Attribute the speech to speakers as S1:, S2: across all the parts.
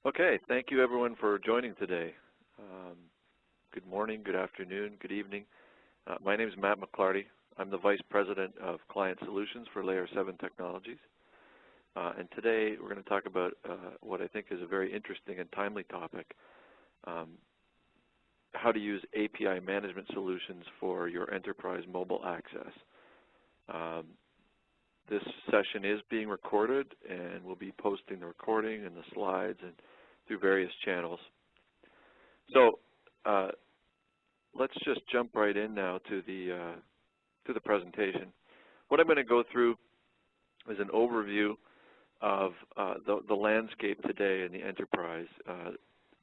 S1: Okay, thank you everyone for joining today. Good morning, good afternoon, good evening. My name is Matt McClarty. I'm the Vice President of Client Solutions for Layer 7 Technologies. And today we're going to talk about what I think is a very interesting and timely topic, how to use API management solutions for your enterprise mobile access. This session is being recorded, and we'll be posting the recording and the slides and through various channels. So let's just jump right in now to the presentation. What I'm going to go through is an overview of the landscape today in the enterprise,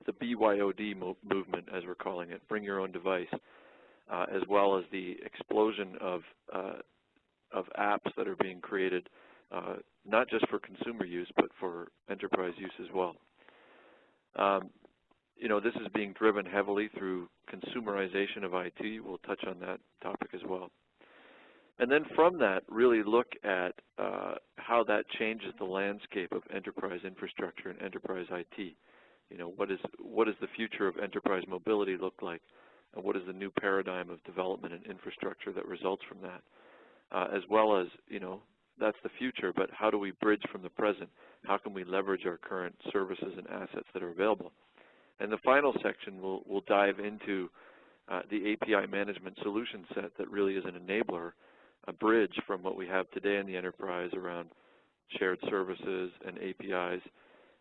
S1: the BYOD movement, as we're calling it, bring your own device, as well as the explosion of apps that are being created, not just for consumer use, but for enterprise use as well. This is being driven heavily through consumerization of IT. We'll touch on that topic as well. And then from that, really look at how that changes the landscape of enterprise infrastructure and enterprise IT. What does the future of enterprise mobility look like? And what is the new paradigm of development and infrastructure that results from that? As well as, that's the future, but how do we bridge from the present? How can we leverage our current services and assets that are available? And the final section, we'll dive into the API management solution set that really is an enabler, a bridge from what we have today in the enterprise around shared services and APIs,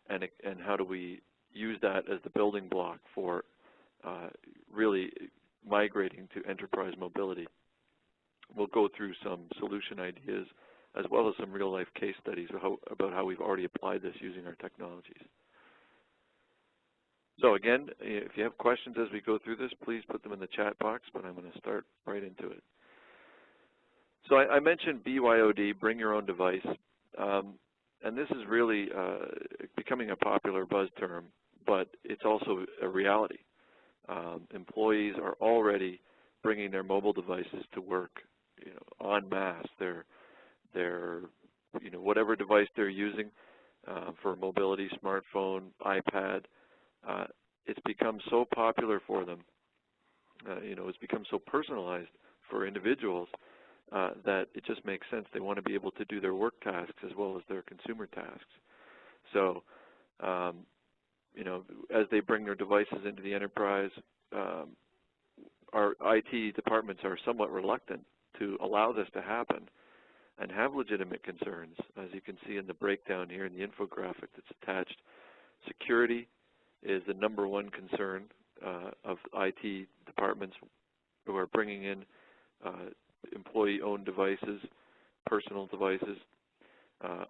S1: and how do we use that as the building block for really migrating to enterprise mobility. We'll go through some solution ideas as well as some real-life case studies about how we've already applied this using our technologies. So again, if you have questions as we go through this, please put them in the chat box, but I'm going to start right into it. So I mentioned BYOD, bring your own device, and this is really becoming a popular buzz term, but it's also a reality. Employees are already bringing their mobile devices to work, en masse. They're whatever device they're using for mobility, smartphone, iPad, it's become so popular for them. It's become so personalized for individuals that it just makes sense. They want to be able to do their work tasks as well as their consumer tasks. So, as they bring their devices into the enterprise, our IT departments are somewhat reluctant to allow this to happen and have legitimate concerns. As you can see in the breakdown here in the infographic that's attached, security is the #1 concern of IT departments who are bringing in employee-owned devices, personal devices.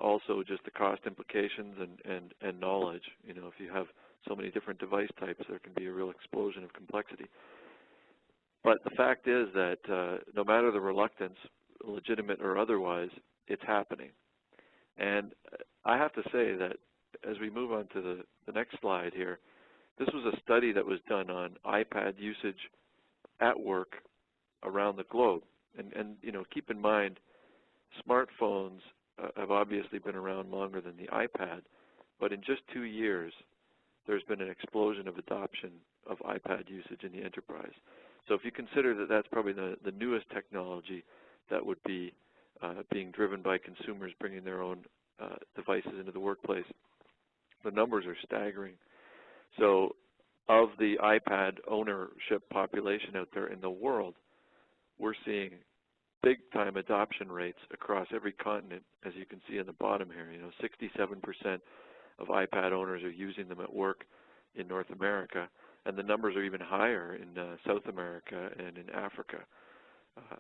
S1: Also just the cost implications and knowledge. If you have so many different device types, there can be a real explosion of complexity. But the fact is that no matter the reluctance, legitimate or otherwise, it's happening. And I have to say that as we move on to the next slide here, this was a study that was done on iPad usage at work around the globe. And keep in mind, smartphones have obviously been around longer than the iPad, but in just 2 years, there's been an explosion of adoption of iPad usage in the enterprise. So if you consider that that's probably the newest technology that would be being driven by consumers bringing their own devices into the workplace, the numbers are staggering. So of the iPad ownership population out there in the world, we're seeing big-time adoption rates across every continent, as you can see in the bottom here. 67% of iPad owners are using them at work in North America, and the numbers are even higher in South America and in Africa,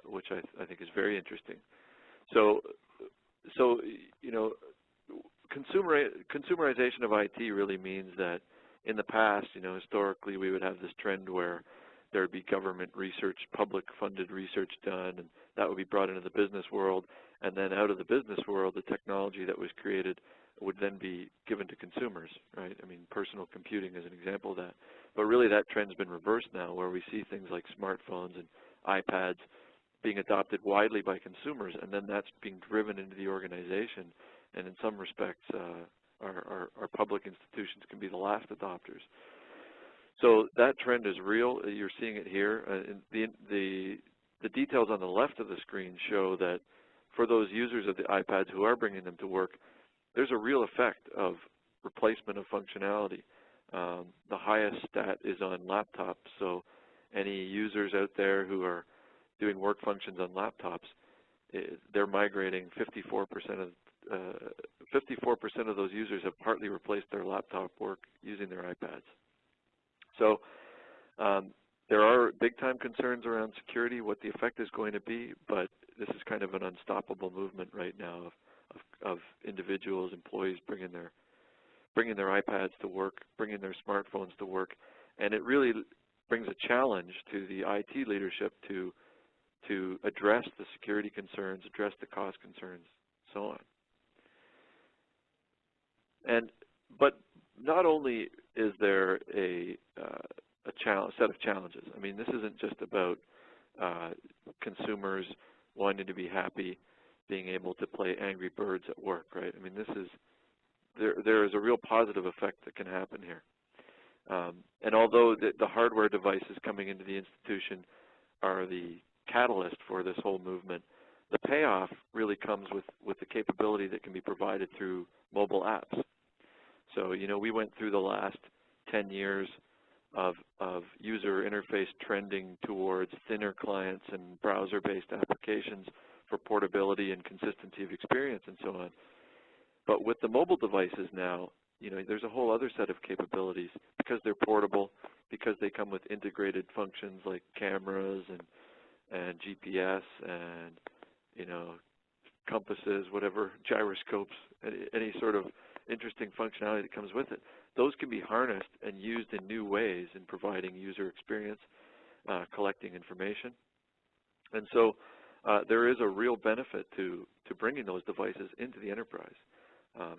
S1: which I think is very interesting. So consumerization of IT really means that in the past, historically we would have this trend where there would be government research, public-funded research done, and that would be brought into the business world, and then out of the business world, the technology that was created would then be given to consumers, right? I mean, personal computing is an example of that. But really that trend's been reversed now, where we see things like smartphones and iPads being adopted widely by consumers, and then that's being driven into the organization, and in some respects our public institutions can be the last adopters. So that trend is real. You're seeing it here. The details on the left of the screen show that for those users of the iPads who are bringing them to work, there's a real effect of replacement of functionality. The highest stat is on laptops, so any users out there who are doing work functions on laptops, they're migrating 54% of those users have partly replaced their laptop work using their iPads. So there are big-time concerns around security, what the effect is going to be, but this is kind of an unstoppable movement right now of individuals, employees bringing their iPads to work, bringing their smartphones to work, and it really brings a challenge to the IT leadership to address the security concerns, address the cost concerns, so on. But not only is there a set of challenges. I mean, this isn't just about consumers wanting to be happy, being able to play Angry Birds at work, right? I mean, there is a real positive effect that can happen here. And although the hardware devices coming into the institution are the catalyst for this whole movement, the payoff really comes with the capability that can be provided through mobile apps. So, you know, we went through the last 10 years of user interface trending towards thinner clients and browser-based applications for portability and consistency of experience and so on. But with the mobile devices now, you know, there's a whole other set of capabilities because they're portable, because they come with integrated functions like cameras and GPS and, you know, compasses, whatever, gyroscopes, any sort of interesting functionality that comes with it. Those can be harnessed and used in new ways in providing user experience, collecting information. And so there is a real benefit to bringing those devices into the enterprise.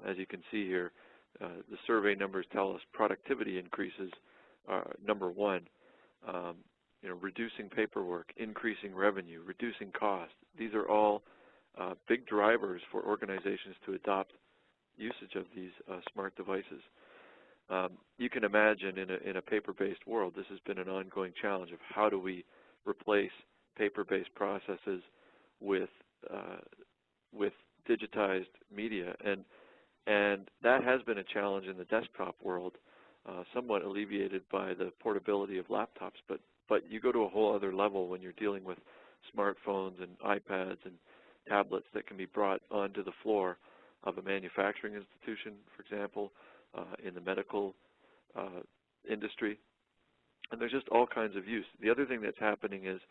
S1: As you can see here, the survey numbers tell us productivity increases, number one, you know, reducing paperwork, increasing revenue, reducing cost. These are all big drivers for organizations to adopt usage of these smart devices. You can imagine in a paper-based world, this has been an ongoing challenge of how do we replace paper-based processes with digitized media, and that has been a challenge in the desktop world, somewhat alleviated by the portability of laptops, but you go to a whole other level when you're dealing with smartphones and iPads and tablets that can be brought onto the floor of a manufacturing institution, for example, in the medical industry, and there's just all kinds of use. The other thing that's happening is,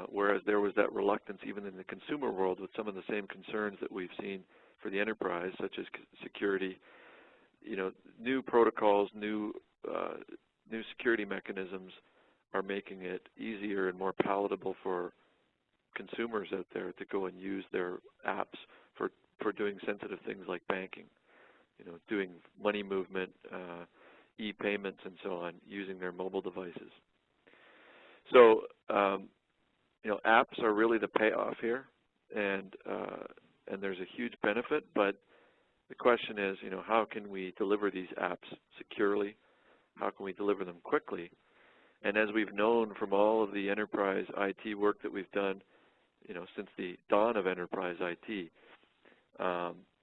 S1: whereas there was that reluctance even in the consumer world with some of the same concerns that we've seen for the enterprise, such as security, you know, new protocols, new security mechanisms are making it easier and more palatable for consumers out there to go and use their apps for doing sensitive things like banking, you know, doing money movement, e-payments and so on, using their mobile devices. So, you know, apps are really the payoff here, and there's a huge benefit, but the question is, you know, how can we deliver these apps securely? How can we deliver them quickly? And as we've known from all of the enterprise IT work that we've done, you know, since the dawn of enterprise IT,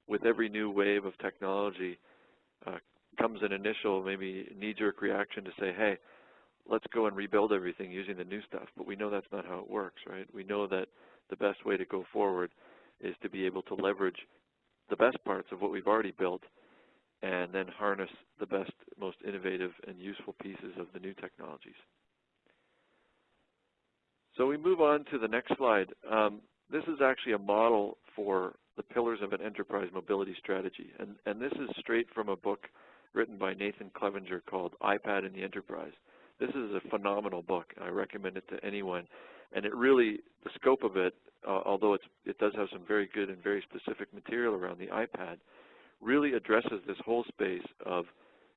S1: with every new wave of technology comes an initial maybe knee-jerk reaction to say, hey, let's go and rebuild everything using the new stuff. But we know that's not how it works, right? We know that the best way to go forward is to be able to leverage the best parts of what we've already built and then harness the best, most innovative and useful pieces of the new technologies. So we move on to the next slide. This is actually a model for the pillars of an enterprise mobility strategy. And this is straight from a book written by Nathan Clevenger called iPad in the Enterprise. This is a phenomenal book. I recommend it to anyone. And it really, the scope of it, although it does have some very good and very specific material around the iPad, really addresses this whole space of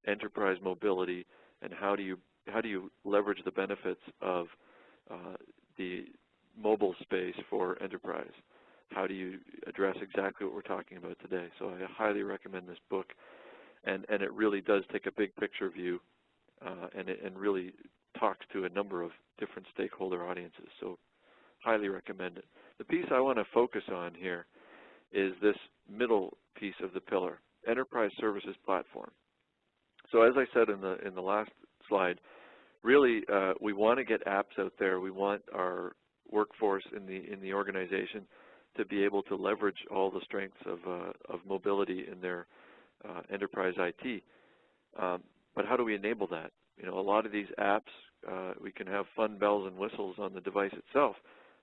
S1: enterprise mobility and how do you leverage the benefits of the mobile space for enterprise. How do you address exactly what we're talking about today? So I highly recommend this book. and it really does take a big picture view, and really talks to a number of different stakeholder audiences. So highly recommend it. The piece I want to focus on here is this middle piece of the pillar, Enterprise Services Platform. So as I said in the last slide, really we want to get apps out there. We want our workforce in the organization to be able to leverage all the strengths of mobility in their enterprise IT. But how do we enable that? You know, a lot of these apps, we can have fun bells and whistles on the device itself,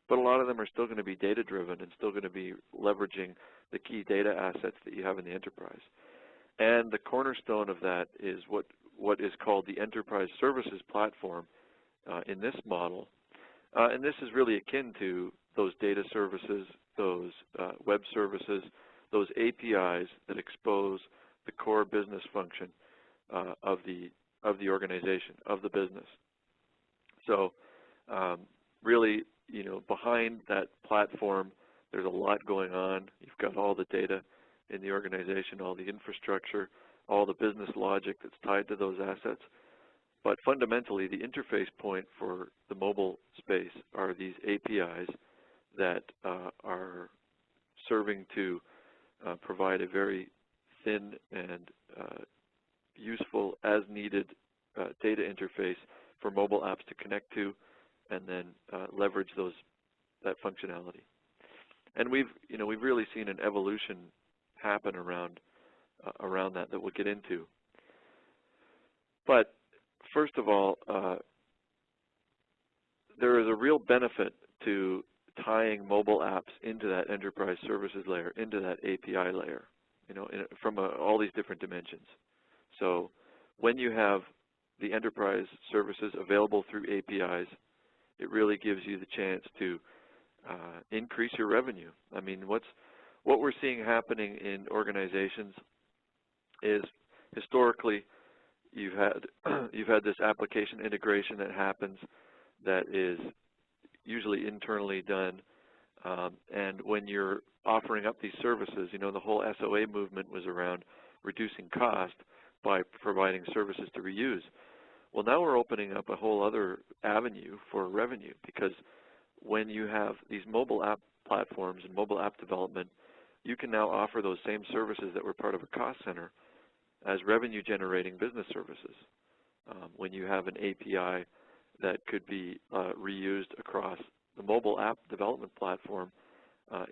S1: but a lot of them are still going to be data-driven and still going to be leveraging the key data assets that you have in the enterprise. And the cornerstone of that is what is called the Enterprise Services Platform in this model. And this is really akin to those data services, those web services, those APIs that expose the core business function of the organization, of the business. So really, you know, behind that platform, there's a lot going on. You've got all the data in the organization, all the infrastructure, all the business logic that's tied to those assets. But fundamentally, the interface point for the mobile space are these APIs that are serving to provide a very thin and useful, as needed data interface for mobile apps to connect to, and then leverage that functionality. And we've really seen an evolution happen around that we'll get into. But first of all, there is a real benefit to tying mobile apps into that enterprise services layer, into that API layer, you know, from all these different dimensions. So when you have the enterprise services available through APIs, it really gives you the chance to increase your revenue. I mean, what we're seeing happening in organizations is historically you've had this application integration that happens that is usually internally done, and when you're offering up these services, you know, the whole SOA movement was around reducing cost by providing services to reuse. Well, now we're opening up a whole other avenue for revenue, because when you have these mobile app platforms and mobile app development, you can now offer those same services that were part of a cost center as revenue-generating business services. When you have an API that could be reused across the mobile app development platform,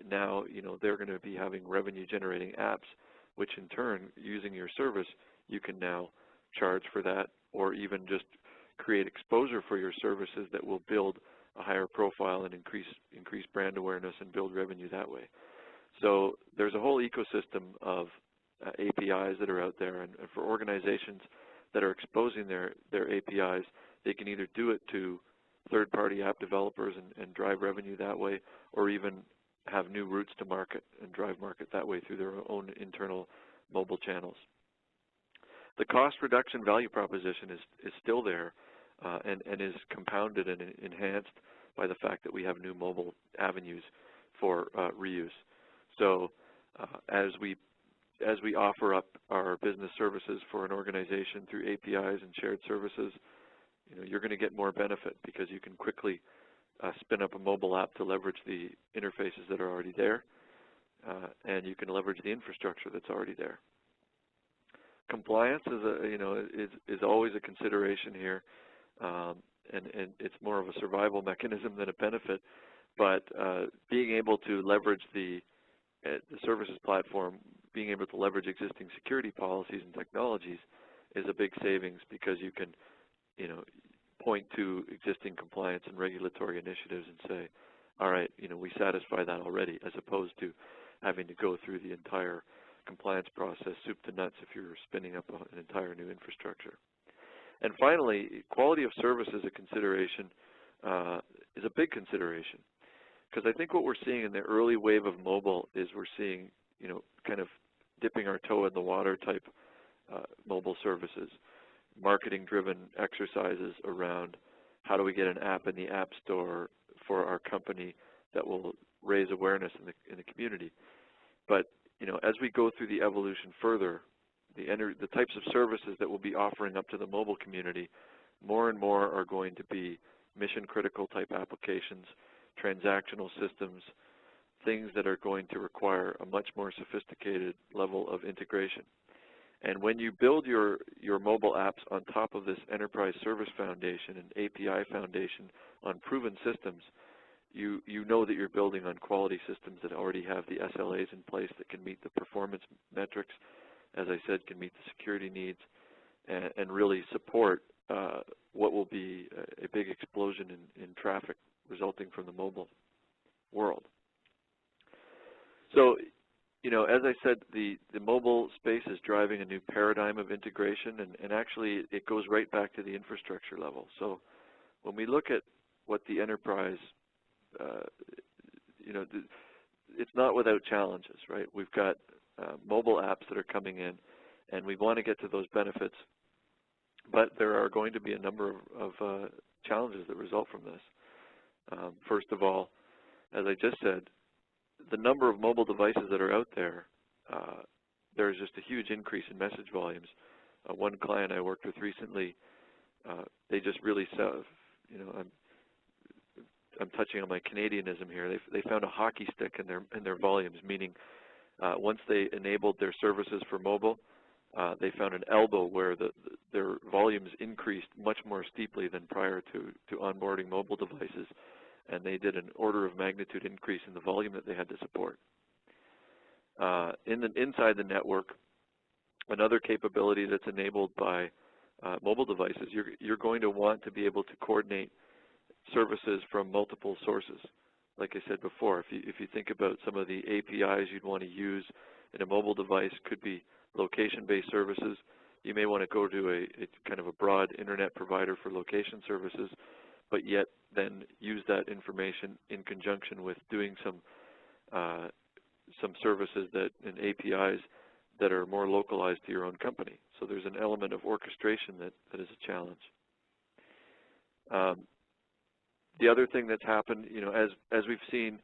S1: now, you know, they're going to be having revenue-generating apps, which in turn, using your service, you can now charge for that, or even just create exposure for your services that will build a higher profile and increase brand awareness and build revenue that way. So there's a whole ecosystem of APIs that are out there, and for organizations that are exposing their APIs, they can either do it to third-party app developers and drive revenue that way, or even have new routes to market and drive market that way through their own internal mobile channels. The cost reduction value proposition is still there and is compounded and enhanced by the fact that we have new mobile avenues for reuse. So as we offer up our business services for an organization through APIs and shared services, you know, you're going to get more benefit because you can quickly spin up a mobile app to leverage the interfaces that are already there, and you can leverage the infrastructure that's already there. Compliance is always a consideration here, and it's more of a survival mechanism than a benefit. But being able to leverage the services platform, being able to leverage existing security policies and technologies is a big savings, because you can, you know, point to existing compliance and regulatory initiatives and say, all right, you know, we satisfy that already, as opposed to having to go through the entire compliance process, soup to nuts, if you're spinning up an entire new infrastructure. And finally, quality of service is a consideration, is a big consideration, because I think what we're seeing in the early wave of mobile is we're seeing, you know, kind of dipping our toe in the water type mobile services, marketing-driven exercises around how do we get an app in the App Store for our company that will raise awareness in the community. But, you know, as we go through the evolution further, the types of services that we'll be offering up to the mobile community, more and more are going to be mission-critical type applications, transactional systems, things that are going to require a much more sophisticated level of integration. And when you build your mobile apps on top of this enterprise service foundation and API foundation on proven systems, you know that you're building on quality systems that already have the SLAs in place that can meet the performance metrics, as I said, can meet the security needs, and really support what will be a big explosion in traffic resulting from the mobile world. So, you know, as I said, the mobile space is driving a new paradigm of integration, and actually it goes right back to the infrastructure level. So when we look at what the enterprise, you know, it's not without challenges, right? We've got mobile apps that are coming in, and we want to get to those benefits, but there are going to be a number of challenges that result from this. First of all, as I just said, the number of mobile devices that are out there, there's just a huge increase in message volumes. One client I worked with recently, they just really saw, you know, I'm touching on my Canadianism here. They found a hockey stick in their volumes, meaning once they enabled their services for mobile, they found an elbow where their volumes increased much more steeply than prior to onboarding mobile devices, and they did an order of magnitude increase in the volume that they had to support. Inside the network, another capability that's enabled by mobile devices, you're going to want to be able to coordinate services from multiple sources. Like I said before, if you think about some of the APIs you'd want to use in a mobile device, could be location-based services. You may want to go to a kind of a broad internet provider for location services, but yet then use that information in conjunction with doing some services and APIs that are more localized to your own company. So there's an element of orchestration that is a challenge. The other thing that's happened, you know, as we've seen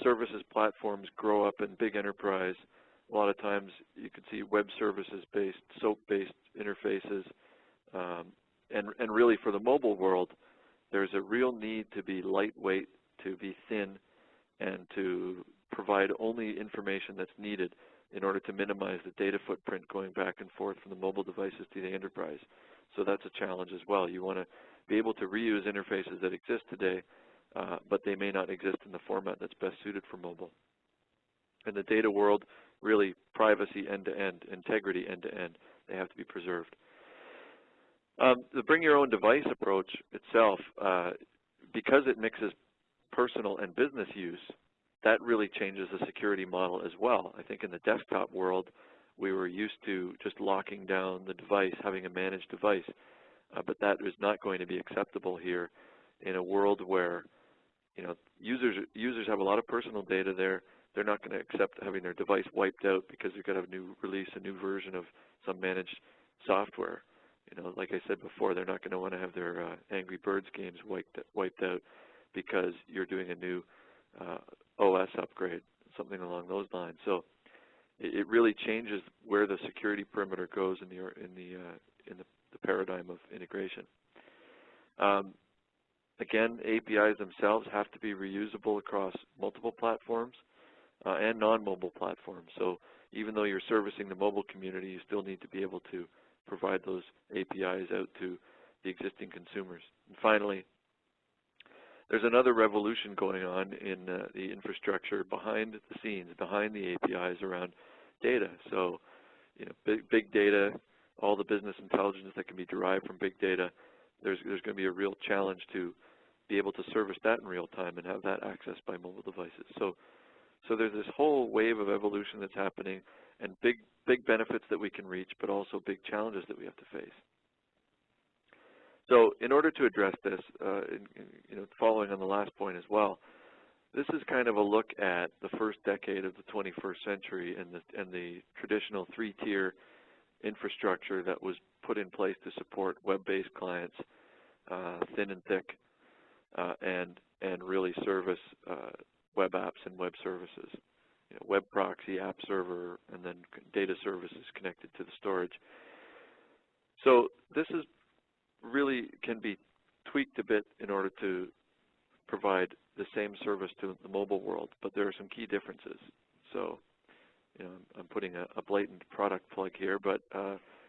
S1: services platforms grow up in big enterprise, a lot of times you can see web services-based, SOAP-based interfaces, and really for the mobile world, there's a real need to be lightweight, to be thin, and to provide only information that's needed in order to minimize the data footprint going back and forth from the mobile devices to the enterprise. So that's a challenge as well. You want to be able to reuse interfaces that exist today, but they may not exist in the format that's best suited for mobile. In the data world, really privacy end-to-end, integrity end-to-end, they have to be preserved. The bring your own device approach itself, because it mixes personal and business use, that really changes the security model as well. I think in the desktop world, we were used to just locking down the device, having a managed device, but that is not going to be acceptable here in a world where, you know, users have a lot of personal data there. They're not going to accept having their device wiped out because they've got a new release, a new version of some managed software. You know, like I said before, they're not going to want to have their Angry Birds games wiped out because you're doing a new OS upgrade, something along those lines. So it really changes where the security perimeter goes in the paradigm of integration. Again, APIs themselves have to be reusable across multiple platforms and non-mobile platforms. So even though you're servicing the mobile community, you still need to be able to provide those APIs out to the existing consumers. And finally, there's another revolution going on in the infrastructure behind the scenes, behind the APIs around data. So, you know, big data, all the business intelligence that can be derived from big data, there's going to be a real challenge to be able to service that in real time and have that accessed by mobile devices. So there's this whole wave of evolution that's happening, and big benefits that we can reach, but also big challenges that we have to face. So in order to address this, you know, following on the last point as well, this is kind of a look at the first decade of the 21st century and the traditional three-tier infrastructure that was put in place to support web-based clients, thin and thick, and really service web apps and web services. web proxy, app server, and then data services connected to the storage. So this is really can be tweaked a bit in order to provide the same service to the mobile world, but there are some key differences. So, I'm putting a blatant product plug here, but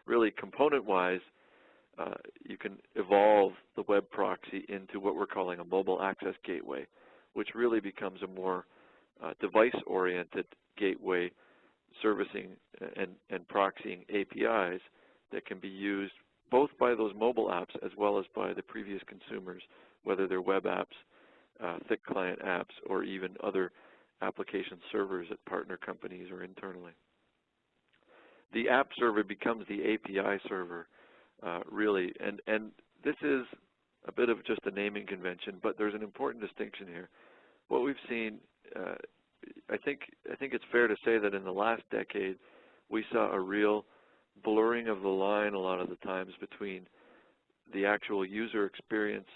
S1: really component-wise, you can evolve the web proxy into what we're calling a mobile access gateway, which really becomes a more device-oriented gateway servicing and proxying APIs that can be used both by those mobile apps as well as by the previous consumers, whether they're web apps, thick client apps, or even other application servers at partner companies or internally. The app server becomes the API server, really, and this is a bit of just a naming convention, but there's an important distinction here. What we've seen, I think it's fair to say that in the last decade, we saw a real blurring of the line a lot of the times between the actual user experience,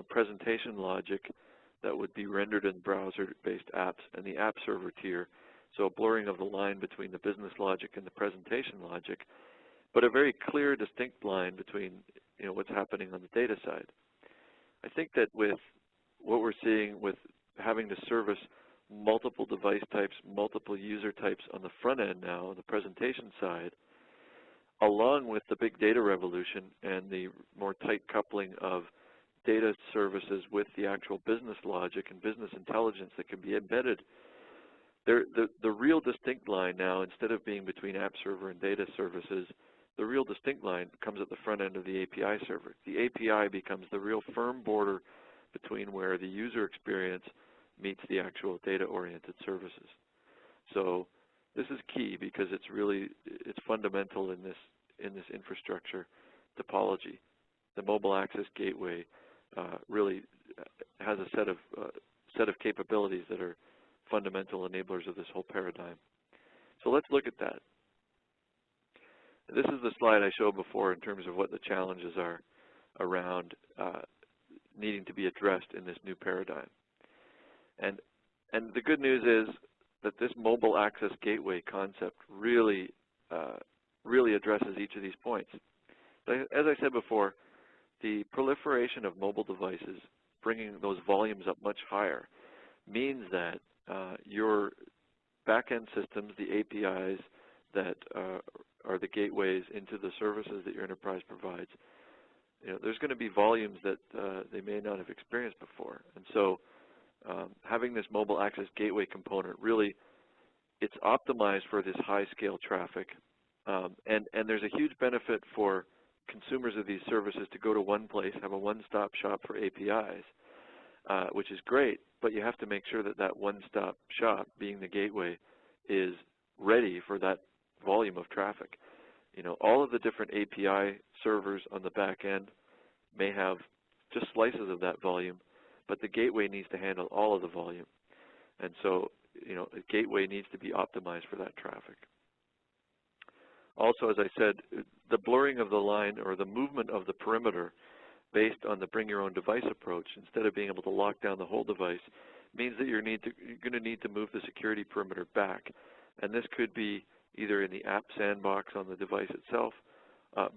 S1: presentation logic that would be rendered in browser-based apps and the app server tier. So a blurring of the line between the business logic and the presentation logic, but a very clear, distinct line between what's happening on the data side. I think that with what we're seeing with having to service multiple device types, multiple user types on the front end now, on the presentation side, along with the big data revolution and the more tight coupling of data services with the actual business logic and business intelligence that can be embedded, the real distinct line now, instead of being between app server and data services, the real distinct line comes at the front end of the API server. The API becomes the real firm border between where the user experience meets the actual data-oriented services. So this is key because it's fundamental in this infrastructure topology. The mobile access gateway really has a set of capabilities that are fundamental enablers of this whole paradigm. So let's look at that. This is the slide I showed before in terms of what the challenges are around needing to be addressed in this new paradigm. And the good news is that this mobile access gateway concept really addresses each of these points. As I said before, the proliferation of mobile devices, bringing those volumes up much higher, means that your back-end systems, the APIs that are the gateways into the services that your enterprise provides, there's going to be volumes that they may not have experienced before. And so having this mobile access gateway component, really, it's optimized for this high-scale traffic. And there's a huge benefit for consumers of these services to go to one place, have a one-stop shop for APIs, which is great, but you have to make sure that that one-stop shop, being the gateway, is ready for that volume of traffic. All of the different API servers on the back end may have just slices of that volume, but the gateway needs to handle all of the volume. And so, a gateway needs to be optimized for that traffic. Also, as I said, the blurring of the line or the movement of the perimeter based on the bring your own device approach, instead of being able to lock down the whole device, means that you're going to need to move the security perimeter back. And this could be either in the app sandbox on the device itself,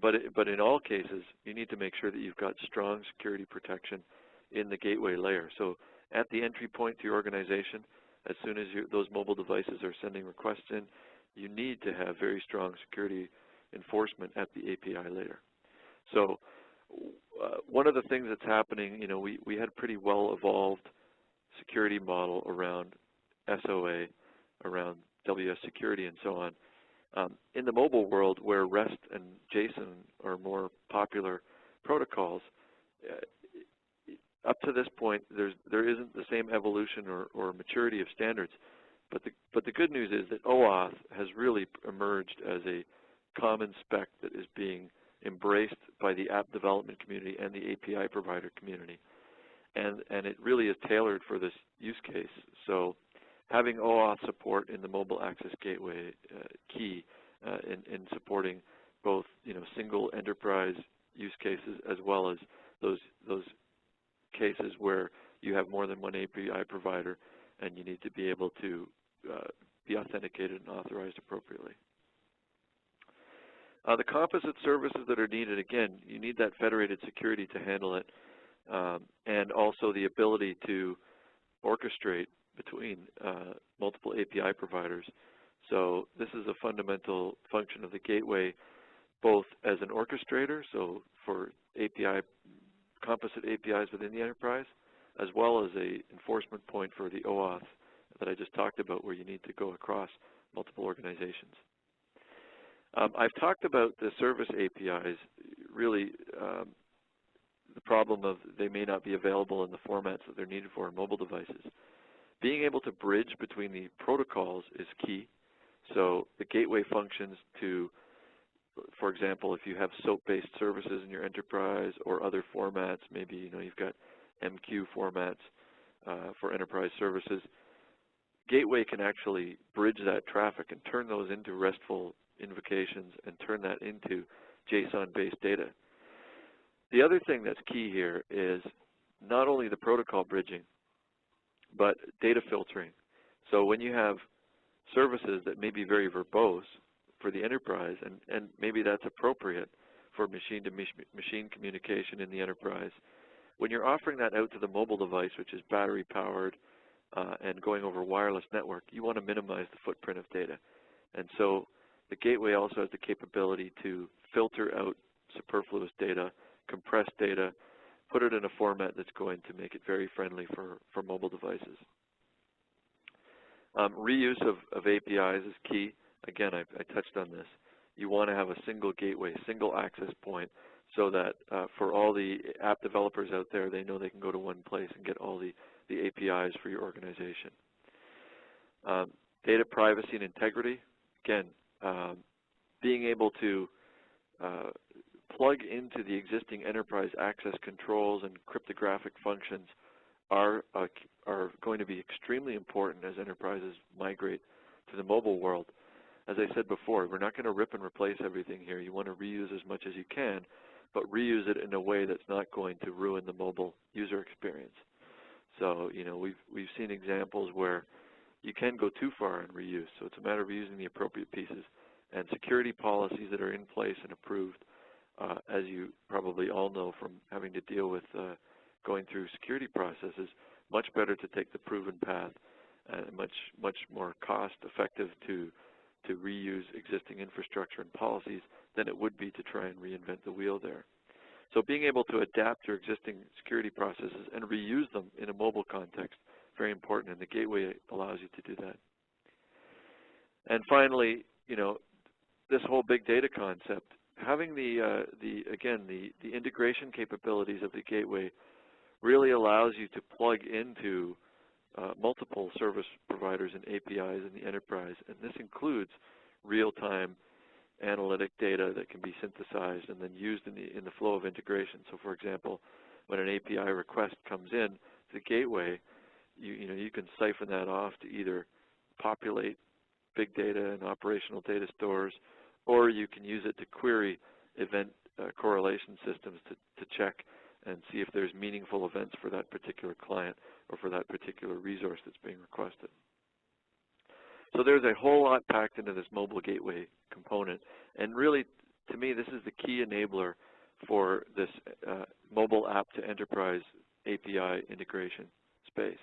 S1: but in all cases, you need to make sure that you've got strong security protection in the gateway layer. So at the entry point to your organization, as soon as those mobile devices are sending requests in, you need to have very strong security enforcement at the API layer. So one of the things that's happening, we had a pretty well-evolved security model around SOA, around WS security and so on. In the mobile world, where REST and JSON are more popular protocols, up to this point, there isn't the same evolution or maturity of standards. But the good news is that OAuth has really emerged as a common spec that is being embraced by the app development community and the API provider community. And it really is tailored for this use case. So having OAuth support in the mobile access gateway key in supporting both single enterprise use cases as well as those cases where you have more than one API provider and you need to be able to be authenticated and authorized appropriately. The composite services that are needed, again, you need that federated security to handle it, and also the ability to orchestrate between multiple API providers. So this is a fundamental function of the gateway, both as an orchestrator, so for composite APIs within the enterprise, as well as a enforcement point for the OAuth that I just talked about, where you need to go across multiple organizations. I've talked about the service APIs, really the problem of they may not be available in the formats that they're needed for on mobile devices. Being able to bridge between the protocols is key. So the gateway functions to, for example, if you have SOAP-based services in your enterprise or other formats, maybe you've got MQ formats for enterprise services, gateway can actually bridge that traffic and turn those into RESTful invocations and turn that into JSON-based data. The other thing that's key here is not only the protocol bridging, but data filtering. So when you have services that may be very verbose for the enterprise, and maybe that's appropriate for machine-to-machine communication in the enterprise, when you're offering that out to the mobile device, which is battery-powered and going over wireless network, you want to minimize the footprint of data. And so the gateway also has the capability to filter out superfluous data, compress data, put it in a format that's going to make it very friendly for mobile devices. Reuse of APIs is key. Again, I touched on this. You want to have a single gateway, single access point, so that for all the app developers out there, they know they can go to one place and get all the APIs for your organization. Data privacy and integrity. Again, being able to plug into the existing enterprise access controls and cryptographic functions are going to be extremely important as enterprises migrate to the mobile world. As I said before, we're not going to rip and replace everything here. You want to reuse as much as you can, but reuse it in a way that's not going to ruin the mobile user experience. So, we've seen examples where you can go too far in reuse, so it's a matter of using the appropriate pieces. And security policies that are in place and approved, as you probably all know from having to deal with going through security processes, much better to take the proven path and much more cost-effective to reuse existing infrastructure and policies than it would be to try and reinvent the wheel there. So being able to adapt your existing security processes and reuse them in a mobile context, very important, and the gateway allows you to do that. And finally, this whole big data concept, having the integration capabilities of the gateway really allows you to plug into multiple service providers and APIs in the enterprise, and this includes real-time analytic data that can be synthesized and then used in the flow of integration. So, for example, when an API request comes in to the gateway, you can siphon that off to either populate big data and operational data stores, or you can use it to query event correlation systems to check and see if there's meaningful events for that particular client or for that particular resource that's being requested. So there's a whole lot packed into this mobile gateway component, and really, to me, this is the key enabler for this mobile app to enterprise API integration space.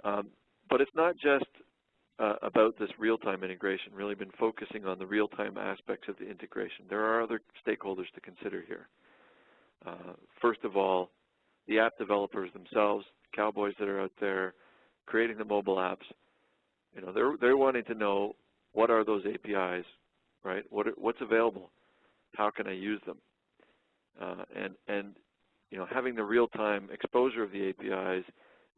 S1: But it's not just about this real-time integration, really been focusing on the real-time aspects of the integration. There are other stakeholders to consider here. First of all, the app developers themselves, cowboys that are out there creating the mobile apps, they're wanting to know what are those APIs, right? What's available? How can I use them? And having the real-time exposure of the APIs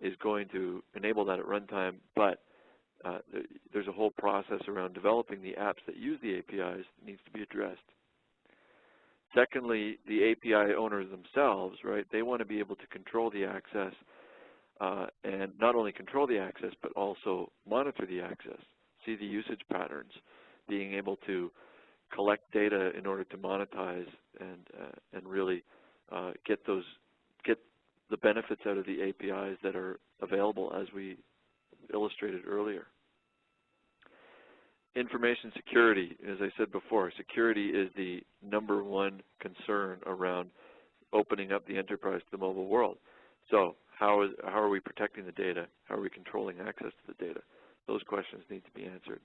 S1: is going to enable that at runtime, but there's a whole process around developing the apps that use the APIs that needs to be addressed. Secondly, the API owners themselves, right, they want to be able to control the access and not only control the access, but also monitor the access, see the usage patterns, being able to collect data in order to monetize and really get the benefits out of the APIs that are available as we illustrated earlier. Information security, as I said before, security is the #1 concern around opening up the enterprise to the mobile world. So how are we protecting the data? How are we controlling access to the data? Those questions need to be answered.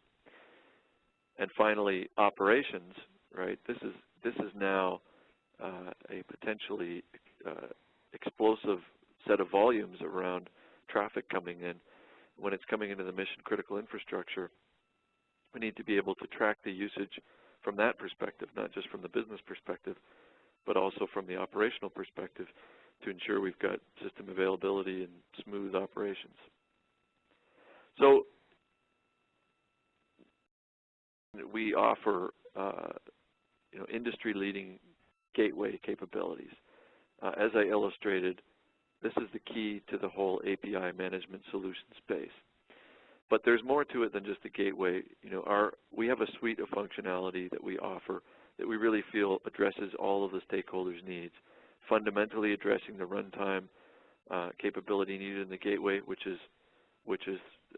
S1: And finally, operations, right? This is now a potentially explosive set of volumes around traffic coming in. When it's coming into the mission-critical infrastructure, we need to be able to track the usage from that perspective, not just from the business perspective, but also from the operational perspective to ensure we've got system availability and smooth operations. So we offer industry-leading gateway capabilities. As I illustrated, this is the key to the whole API management solution space. But there's more to it than just a gateway. We have a suite of functionality that we offer that we really feel addresses all of the stakeholders' needs, fundamentally addressing the runtime capability needed in the gateway, which is,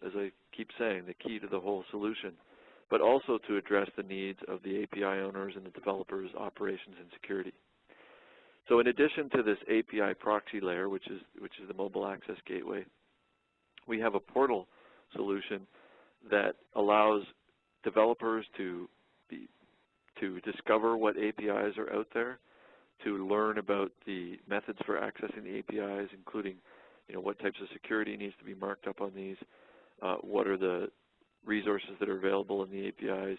S1: as I keep saying, the key to the whole solution, but also to address the needs of the API owners and the developers, operations, and security. So in addition to this API proxy layer, which is the mobile access gateway, we have a portal solution that allows developers to discover what APIs are out there, to learn about the methods for accessing the APIs, including what types of security needs to be marked up on these, what are the resources that are available in the APIs,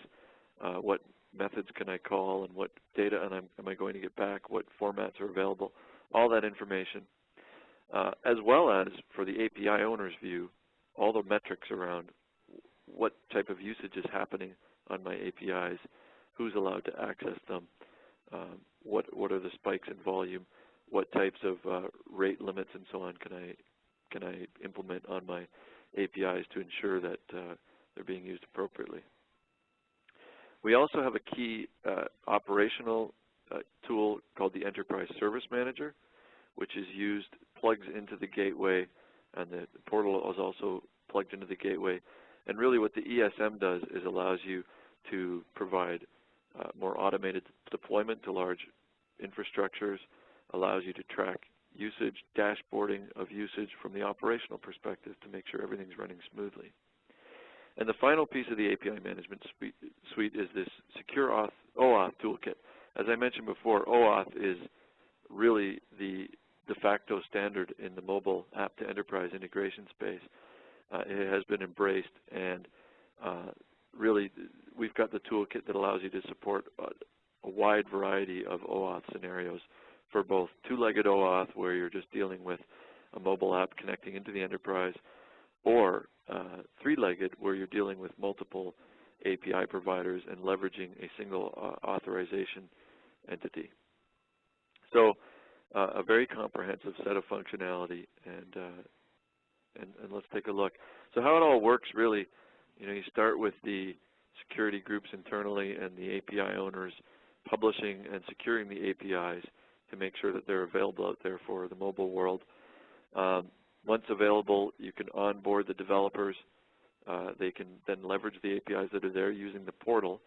S1: what methods can I call, and what data am I going to get back, what formats are available, all that information, as well as for the API owner's view, all the metrics around what type of usage is happening on my APIs, who's allowed to access them, what are the spikes in volume, what types of rate limits and so on can I implement on my APIs to ensure that they're being used appropriately. We also have a key operational tool called the Enterprise Service Manager, which is plugs into the gateway, and the portal is also plugged into the gateway. And really what the ESM does is allows you to provide more automated deployment to large infrastructures, allows you to track usage, dashboarding of usage from the operational perspective to make sure everything's running smoothly. And the final piece of the API management suite is this secure OAuth toolkit. As I mentioned before, OAuth is really the de facto standard in the mobile app to enterprise integration space. It has been embraced, and really we've got the toolkit that allows you to support a wide variety of OAuth scenarios for both two-legged OAuth, where you're just dealing with a mobile app connecting into the enterprise, or three-legged, where you're dealing with multiple API providers and leveraging a single authorization entity. So a very comprehensive set of functionality, and let's take a look. So how it all works, really, you start with the security groups internally and the API owners publishing and securing the APIs to make sure that they're available out there for the mobile world. Once available, you can onboard the developers. They can then leverage the APIs that are there using the portal,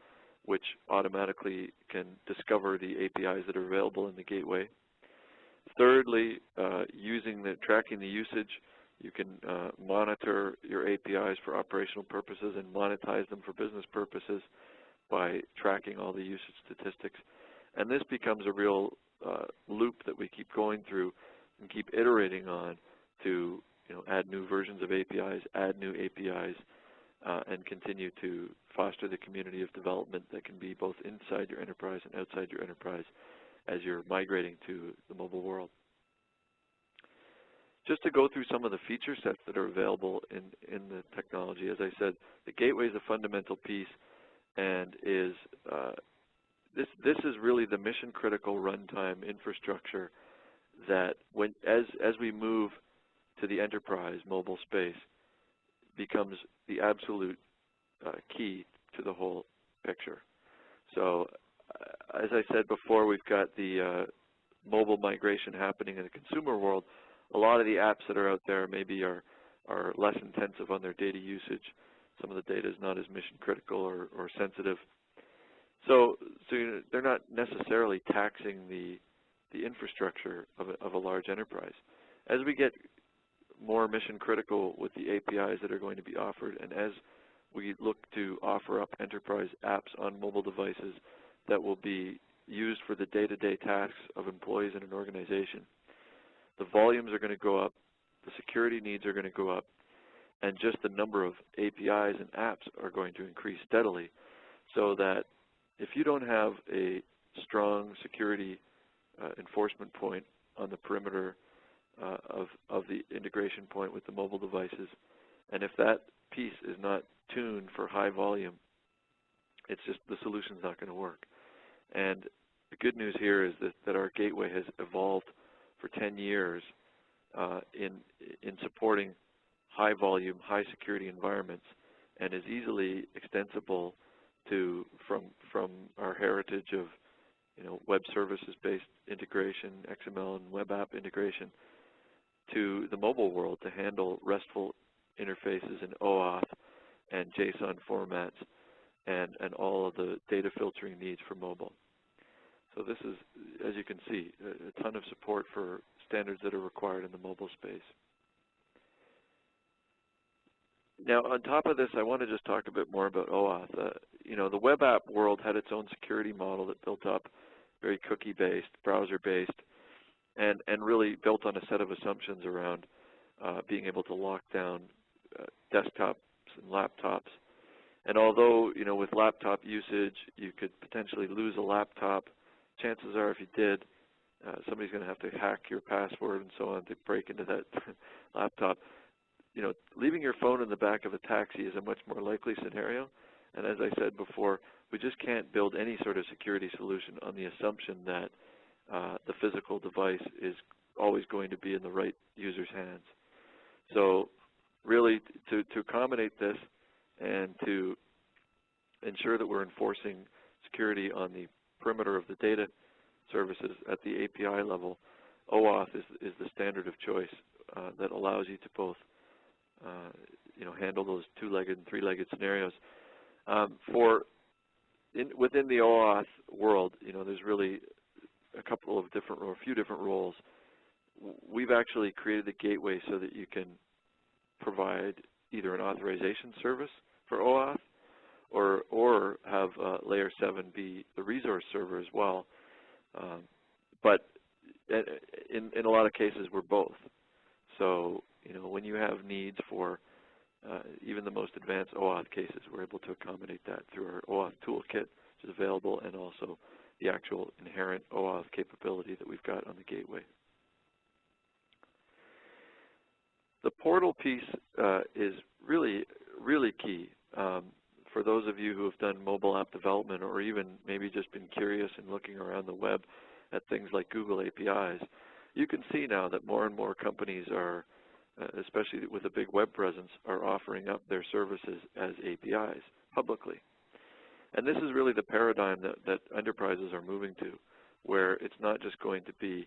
S1: which automatically can discover the APIs that are available in the gateway. Thirdly, tracking the usage, you can monitor your APIs for operational purposes and monetize them for business purposes by tracking all the usage statistics. And this becomes a real loop that we keep going through and keep iterating on to add new versions of APIs, add new APIs, and continue to foster the community of development that can be both inside your enterprise and outside your enterprise as you're migrating to the mobile world. Just to go through some of the feature sets that are available in the technology, as I said, the gateway is a fundamental piece, and this is really the mission-critical runtime infrastructure that, as we move to the enterprise mobile space, becomes the absolute key to the whole picture. So, as I said before, we've got the mobile migration happening in the consumer world. A lot of the apps that are out there maybe are less intensive on their data usage. some of the data is not as mission critical or sensitive. So they're not necessarily taxing the infrastructure of a large enterprise. As we get more mission critical with the APIs that are going to be offered, and as we look to offer up enterprise apps on mobile devices that will be used for the day-to-day tasks of employees in an organization, the volumes are going to go up, the security needs are going to go up, and just the number of APIs and apps are going to increase steadily, so that if you don't have a strong security enforcement point on the perimeter of the integration point with the mobile devices, and if that piece is not tuned for high volume, it's just the solution's not going to work. And the good news here is that our gateway has evolved for 10 years in supporting high volume, high security environments, and is easily extensible from our heritage of web services-based integration, XML and web app integration, to the mobile world to handle RESTful interfaces in OAuth and JSON formats and all of the data filtering needs for mobile. So this is, as you can see, a ton of support for standards that are required in the mobile space. Now, on top of this, I want to just talk a bit more about OAuth. The web app world had its own security model that built up, very cookie-based, browser-based, and really built on a set of assumptions around being able to lock down desktops and laptops. And although, with laptop usage, you could potentially lose a laptop, chances are if you did, somebody's going to have to hack your password and so on to break into that laptop. Leaving your phone in the back of a taxi is a much more likely scenario. And as I said before, we just can't build any sort of security solution on the assumption that the physical device is always going to be in the right user's hands. So really, to accommodate this and to ensure that we're enforcing security on the perimeter of the data services at the API level, OAuth is the standard of choice that allows you to both handle those two-legged and three-legged scenarios. Within the OAuth world, there's really a few different roles. We've actually created the gateway so that you can provide either an authorization service for OAuth or have Layer 7 be the resource server as well. But in a lot of cases, we're both. So, when you have needs for even the most advanced OAuth cases, we're able to accommodate that through our OAuth toolkit, which is available, and also the actual inherent OAuth capability that we've got on the gateway. The portal piece is really, really key. For those of you who have done mobile app development or even maybe just been curious and looking around the web at things like Google APIs, you can see now that more and more companies are, especially with a big web presence, are offering up their services as APIs publicly. And this is really the paradigm that enterprises are moving to, where it's not just going to be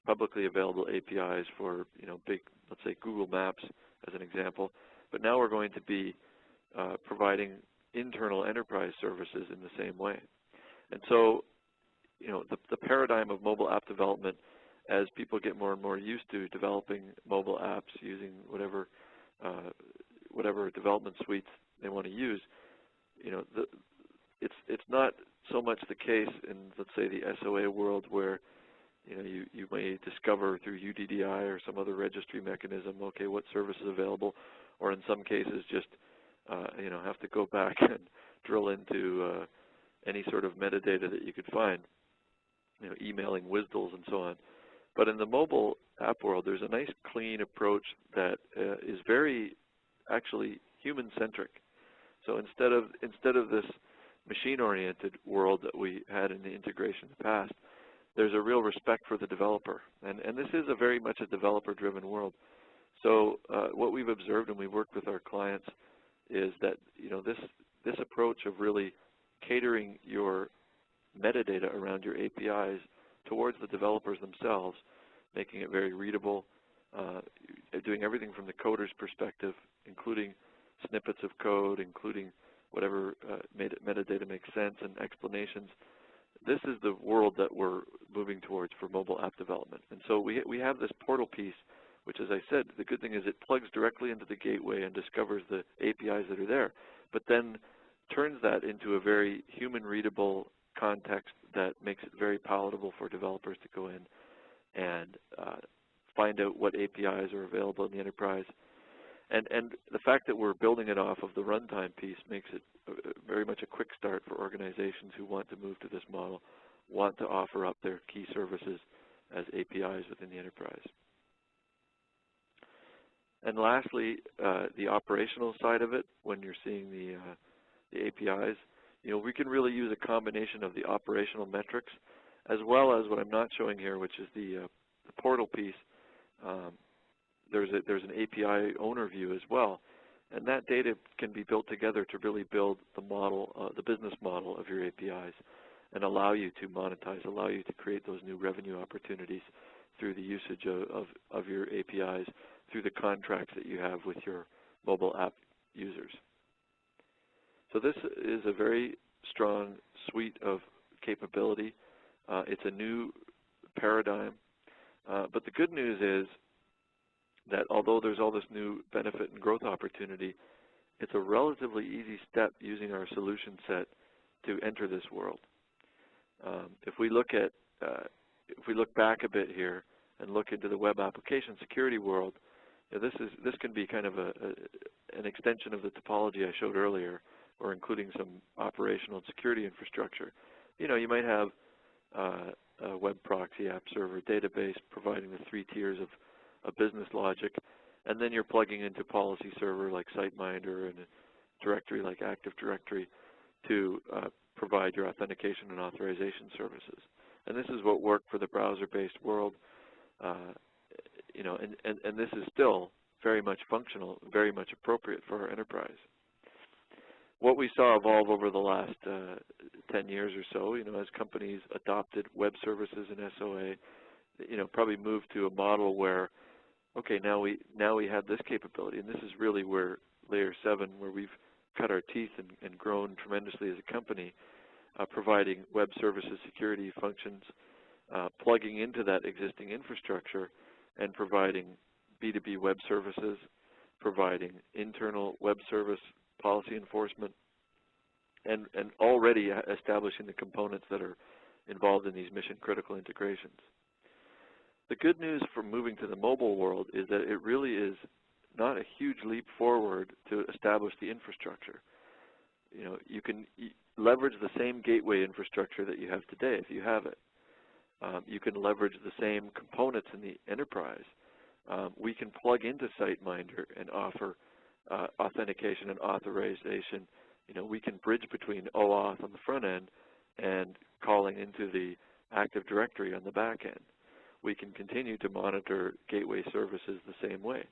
S1: publicly available APIs for big, let's say Google Maps as an example, but now we're going to be providing internal enterprise services in the same way. And so, the paradigm of mobile app development, as people get more and more used to developing mobile apps using whatever development suites they want to use, it's not so much the case in, let's say, the SOA world where you may discover through UDDI or some other registry mechanism, okay, what service is available, or in some cases just have to go back and drill into any sort of metadata that you could find, emailing WSDLs and so on. But in the mobile app world, there's a nice, clean approach that is very, actually, human-centric. So instead of this machine-oriented world that we had in the integration in the past, there's a real respect for the developer. And this is very much a developer-driven world. So what we've observed, and we've worked with our clients, is that this approach of really catering your metadata around your APIs towards the developers themselves, making it very readable, doing everything from the coder's perspective, including snippets of code, including whatever metadata makes sense and explanations. This is the world that we're moving towards for mobile app development. And so we have this portal piece, which, as I said, the good thing is it plugs directly into the gateway and discovers the APIs that are there, but then turns that into a very human-readable context that makes it very palatable for developers to go in and find out what APIs are available in the enterprise. And the fact that we're building it off of the runtime piece makes it very much a quick start for organizations who want to move to this model, want to offer up their key services as APIs within the enterprise. And lastly, the operational side of it, when you're seeing the APIs, you know, we can really use a combination of the operational metrics as well as what I'm not showing here, which is the portal piece. There's an API owner view as well, and that data can be built together to really build the model, the business model of your APIs, and allow you to monetize, allow you to create those new revenue opportunities through the usage of your APIs, through the contracts that you have with your mobile app users. So this is a very strong suite of capability. It's a new paradigm, but the good news is that although there's all this new benefit and growth opportunity, it's a relatively easy step using our solution set to enter this world. If we look back a bit here and look into the web application security world, you know, this can be kind of an extension of the topology I showed earlier, or including some operational and security infrastructure. You know, you might have a web proxy, app server, database providing the 3 tiers of business logic, and then you're plugging into policy server like SiteMinder and a directory like Active Directory to provide your authentication and authorization services. And this is what worked for the browser-based world, you know, and this is still very much functional, very much appropriate for our enterprise. What we saw evolve over the last 10 years or so, you know, as companies adopted web services and SOA, you know, probably moved to a model where, okay, now we have this capability, and this is really where layer 7, where we've cut our teeth and grown tremendously as a company, providing web services security functions, plugging into that existing infrastructure, and providing B2B web services, providing internal web service policy enforcement, and already establishing the components that are involved in these mission-critical integrations. The good news for moving to the mobile world is that it really is not a huge leap forward to establish the infrastructure. You know, you can leverage the same gateway infrastructure that you have today if you have it. You can leverage the same components in the enterprise. We can plug into SiteMinder and offer authentication and authorization. You know, we can bridge between OAuth on the front end and calling into the Active Directory on the back end. We can continue to monitor gateway services the same way.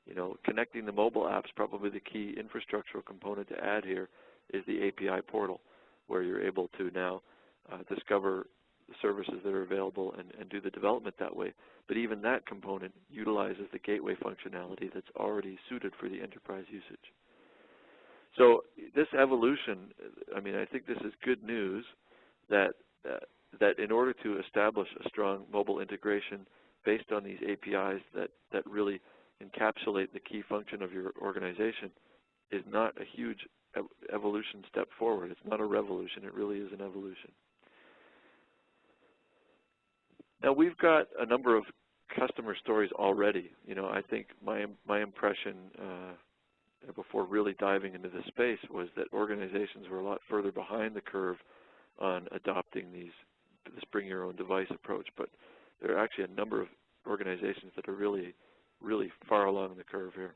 S1: You know, connecting the mobile apps, probably the key infrastructural component to add here is the API portal, where you're able to now discover the services that are available and do the development that way. But even that component utilizes the gateway functionality that's already suited for the enterprise usage. So this evolution, I mean, I think this is good news that in order to establish a strong mobile integration based on these APIs that really encapsulate the key function of your organization is not a huge evolution step forward. It's not a revolution. It really is an evolution. Now, we've got a number of customer stories already. You know, I think my impression before really diving into this space was that organizations were a lot further behind the curve on adopting this bring your own device approach, but there are actually a number of organizations that are really, really far along the curve here.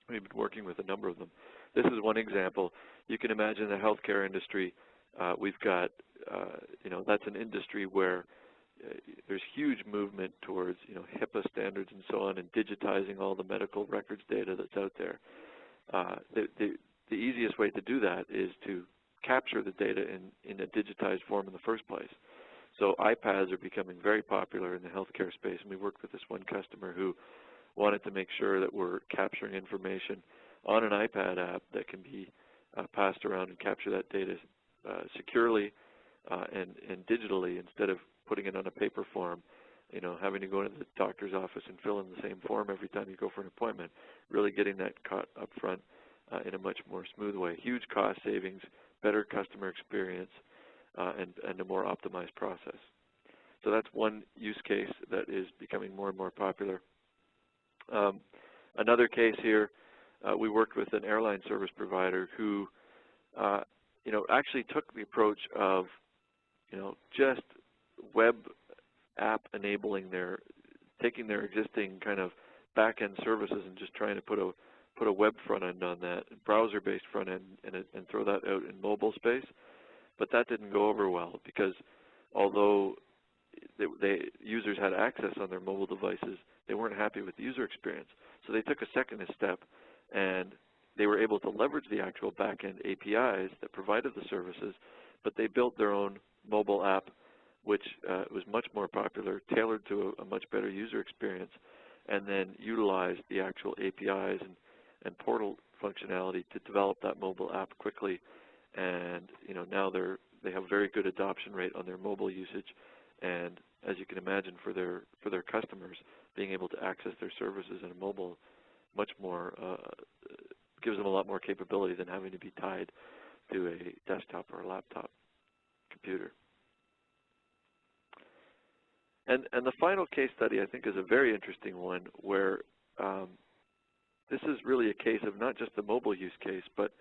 S1: We've been working with a number of them. This is one example. You can imagine the healthcare industry. We've got, you know, that's an industry where there's huge movement towards, you know, HIPAA standards and so on, and digitizing all the medical records data that's out there. The easiest way to do that is to capture the data in a digitized form in the first place. So iPads are becoming very popular in the healthcare space, and we worked with this one customer who wanted to make sure that we're capturing information on an iPad app that can be passed around and capture that data securely and digitally instead of putting it on a paper form, having to go into the doctor's office and fill in the same form every time you go for an appointment, really getting that caught up front in a much more smooth way. Huge cost savings, better customer experience, and a more optimized process. So that's one use case that is becoming more and more popular. Another case here, we worked with an airline service provider who, actually took the approach of, just web app enabling taking their existing kind of back-end services and just trying to put a web front end on that, browser-based front end, and throw that out in mobile space. But that didn't go over well because although users had access on their mobile devices, they weren't happy with the user experience. So they took a second step, and they were able to leverage the actual back-end APIs that provided the services, but they built their own mobile app, which was much more popular, tailored to a much better user experience, and then utilized the actual APIs and portal functionality to develop that mobile app quickly. And now they have very good adoption rate on their mobile usage, and as you can imagine, for their customers, being able to access their services in a mobile much more gives them a lot more capability than having to be tied to a desktop or a laptop computer. And the final case study, I think, is a very interesting one where this is really a case of not just the mobile use case, but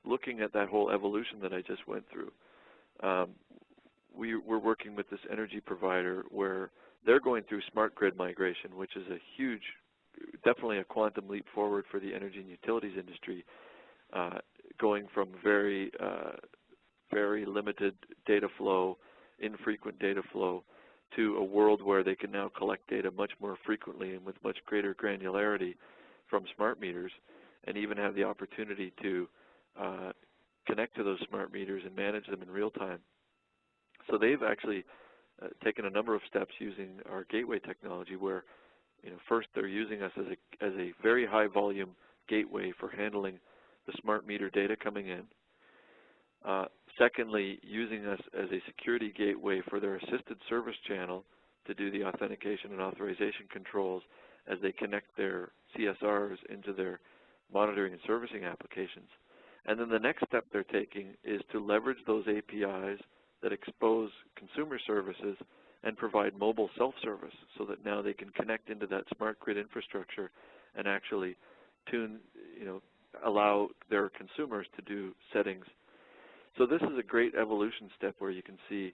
S1: looking at that whole evolution that I just went through. We're working with this energy provider where they're going through smart grid migration, which is a huge, definitely a quantum leap forward for the energy and utilities industry, going from very limited data flow, infrequent data flow, to a world where they can now collect data much more frequently and with much greater granularity from smart meters, and even have the opportunity to connect to those smart meters and manage them in real time. So they've actually taken a number of steps using our gateway technology where, first they're using us as a very high volume gateway for handling the smart meter data coming in. Secondly, using us as a security gateway for their assisted service channel to do the authentication and authorization controls as they connect their CSRs into their monitoring and servicing applications. And then the next step they're taking is to leverage those APIs that expose consumer services and provide mobile self-service so that now they can connect into that smart grid infrastructure and actually tune, allow their consumers to do settings. So this is a great evolution step where you can see,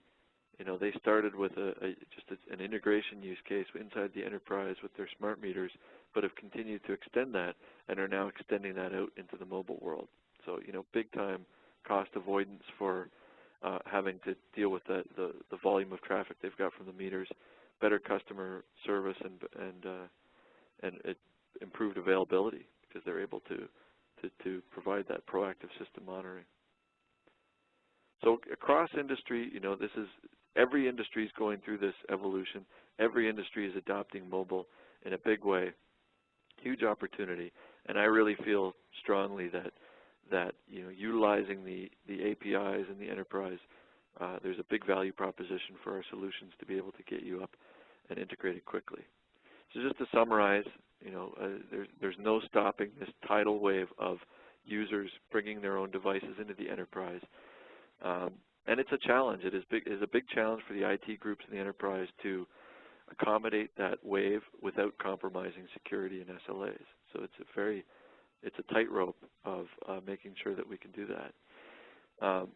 S1: they started with just an integration use case inside the enterprise with their smart meters, but have continued to extend that and are now extending that out into the mobile world. So, big time cost avoidance for having to deal with the volume of traffic they've got from the meters, better customer service, and improved availability because they're able to provide that proactive system monitoring. So across industry, this is every industry is going through this evolution. Every industry is adopting mobile in a big way. Huge opportunity, and I really feel strongly that utilizing the APIs in the enterprise, there's a big value proposition for our solutions to be able to get you up and integrated quickly. So just to summarize, there's no stopping this tidal wave of users bringing their own devices into the enterprise. And it's a challenge. It is a big challenge for the IT groups in the enterprise to accommodate that wave without compromising security and SLAs. So it's a tightrope of making sure that we can do that.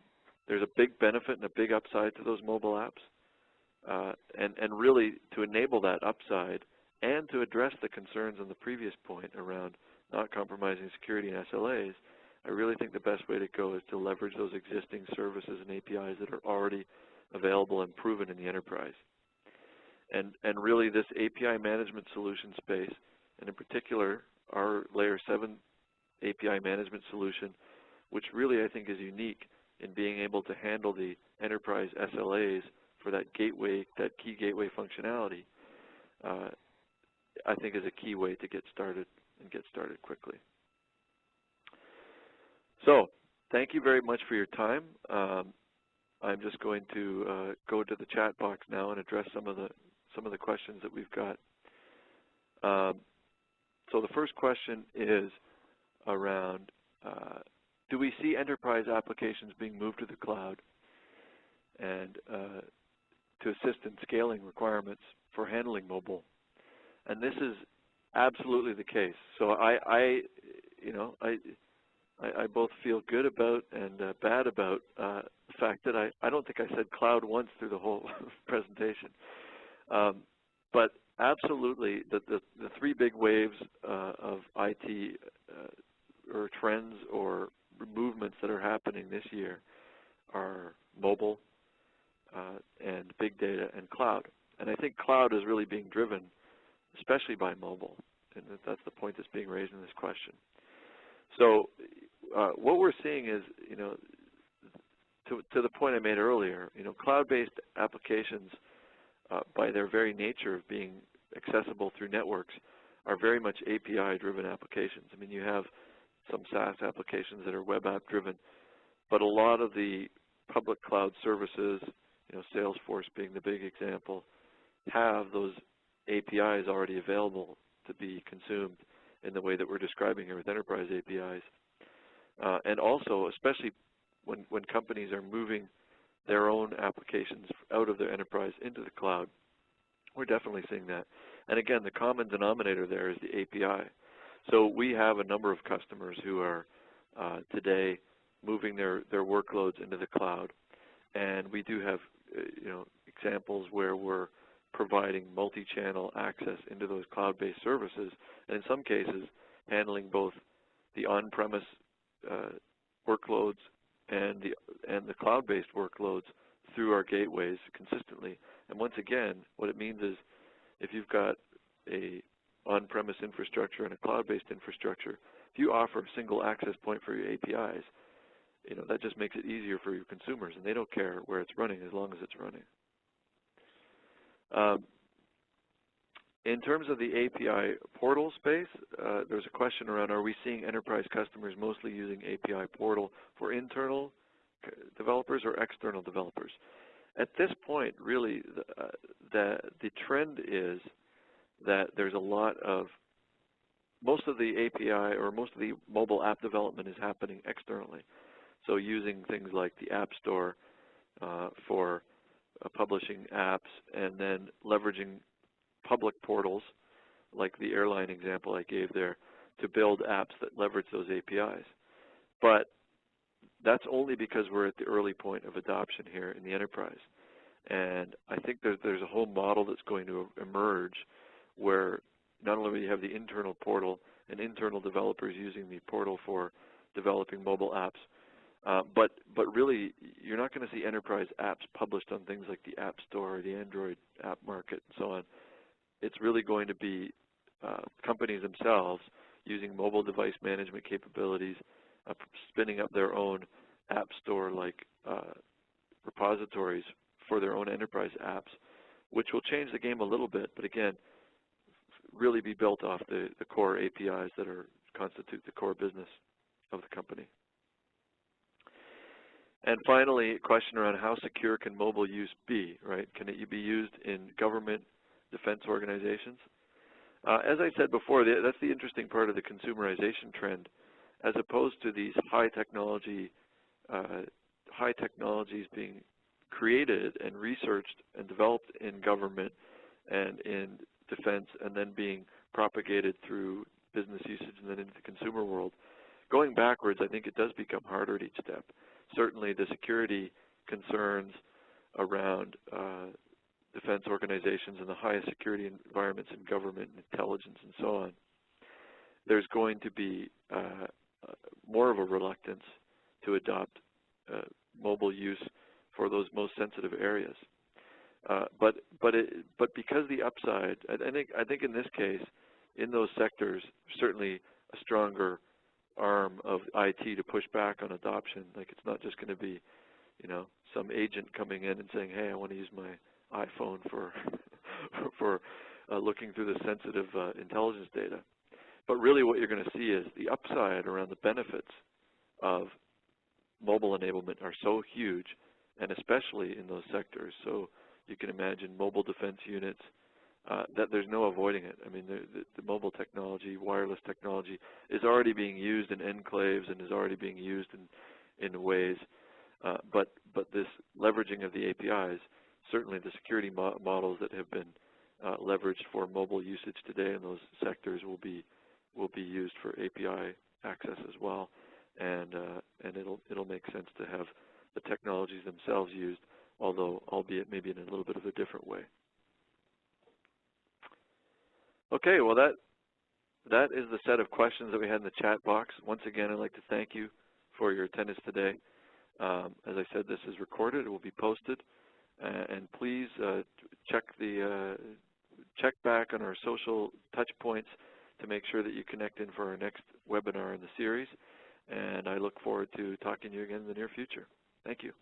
S1: There's a big benefit and a big upside to those mobile apps. And really to enable that upside and to address the concerns on the previous point around not compromising security and SLAs, I really think the best way to go is to leverage those existing services and APIs that are already available and proven in the enterprise. And really this API management solution space, and in particular our Layer 7 API management solution, which really I think is unique in being able to handle the enterprise SLAs for that gateway, that key gateway functionality, I think is a key way to get started and get started quickly. So thank you very much for your time. I'm just going to go to the chat box now and address some of the questions that we've got. So the first question is around, do we see enterprise applications being moved to the cloud and to assist in scaling requirements for handling mobile? And this is absolutely the case. So I both feel good about and bad about the fact that I don't think I said cloud once through the whole presentation. But absolutely, the three big waves of IT or trends or movements that are happening this year are mobile and big data and cloud. And I think cloud is really being driven especially by mobile, and that's the point that's being raised in this question. So what we're seeing is, to the point I made earlier, cloud-based applications, by their very nature of being accessible through networks, are very much API-driven applications. I mean, you have some SaaS applications that are web app-driven, but a lot of the public cloud services, Salesforce being the big example, have those APIs already available to be consumed in the way that we're describing here with enterprise APIs. And also, especially when companies are moving their own applications out of their enterprise into the cloud, we're definitely seeing that. And again, the common denominator there is the API. So we have a number of customers who are today moving their workloads into the cloud, and we do have examples where we're providing multi-channel access into those cloud-based services, and in some cases handling both the on-premise workloads and the cloud-based workloads through our gateways consistently. And once again, what it means is if you've got a on-premise infrastructure and a cloud-based infrastructure, if you offer a single access point for your APIs, that just makes it easier for your consumers, and they don't care where it's running as long as it's running. In terms of the API portal space, there's a question around, are we seeing enterprise customers mostly using API portal for internal developers or external developers? At this point, really, the trend is that there's a lot of, most of the API or most of the mobile app development is happening externally. So using things like the App Store for publishing apps, and then leveraging public portals like the Airline example I gave there to build apps that leverage those APIs. But that's only because we're at the early point of adoption here in the enterprise. And I think there's a whole model that's going to emerge where not only do you have the internal portal and internal developers using the portal for developing mobile apps, but really, you're not going to see enterprise apps published on things like the App Store or the Android app market and so on. It's really going to be companies themselves using mobile device management capabilities, spinning up their own App Store-like repositories for their own enterprise apps, which will change the game a little bit, but again, really be built off the core APIs that constitute the core business of the company. And finally, a question around how secure can mobile use be, right? Can it be used in government defense organizations? As I said before, that's the interesting part of the consumerization trend. As opposed to these high technologies being created and researched and developed in government and in defense and then being propagated through business usage and then into the consumer world, going backwards, I think it does become harder at each step. Certainly the security concerns around defense organizations and the highest security environments in government and intelligence and so on, there's going to be more of a reluctance to adopt mobile use for those most sensitive areas. But because the upside, I think in this case, in those sectors, certainly a stronger arm of IT to push back on adoption. Like it's not just going to be, some agent coming in and saying, "Hey, I want to use my iPhone for looking through the sensitive intelligence data." But really, what you're going to see is the upside around the benefits of mobile enablement are so huge, and especially in those sectors. So you can imagine mobile defense units, that there's no avoiding it. I mean, the mobile technology, wireless technology, is already being used in enclaves and is already being used in ways. But this leveraging of the APIs, certainly the security models that have been leveraged for mobile usage today in those sectors will be used for API access as well, and it'll make sense to have the technologies themselves used, although albeit maybe in a little bit of a different way. Okay, well that is the set of questions that we had in the chat box. Once again, I'd like to thank you for your attendance today. As I said, this is recorded. It will be posted, and please check back on our social touch points to make sure that you connect in for our next webinar in the series. And I look forward to talking to you again in the near future. Thank you.